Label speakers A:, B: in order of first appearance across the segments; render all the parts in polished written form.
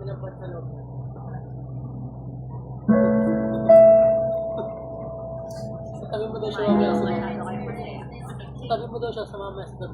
A: Sabi mo daw siya mamaya sa Sabi mo daw siya sa mamaya sa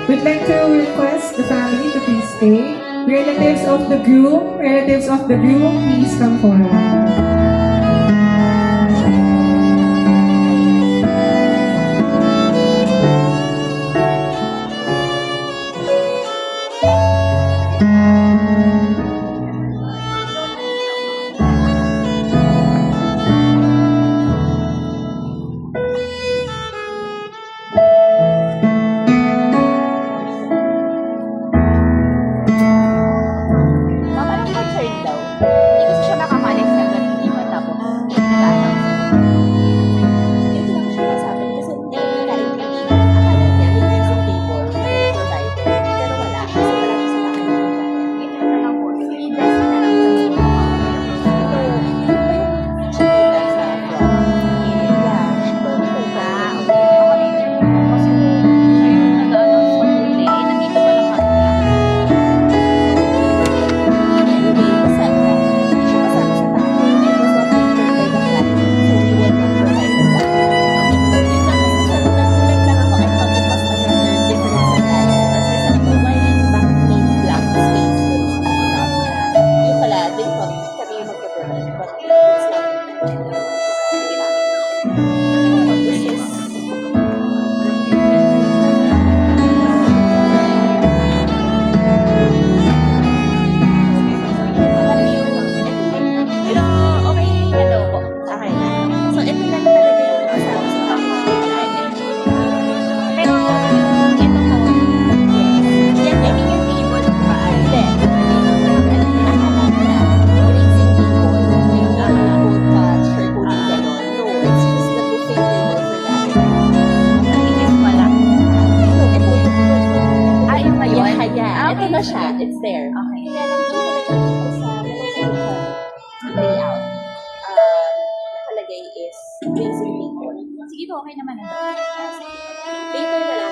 B: We'd like to request the family to please stay. Relatives of the groom, please come forward.
C: It's there. Okay. Kaya lang doon talaga sa layout. Nakalagay is raising people. Sige po, okay naman na. Later na lang.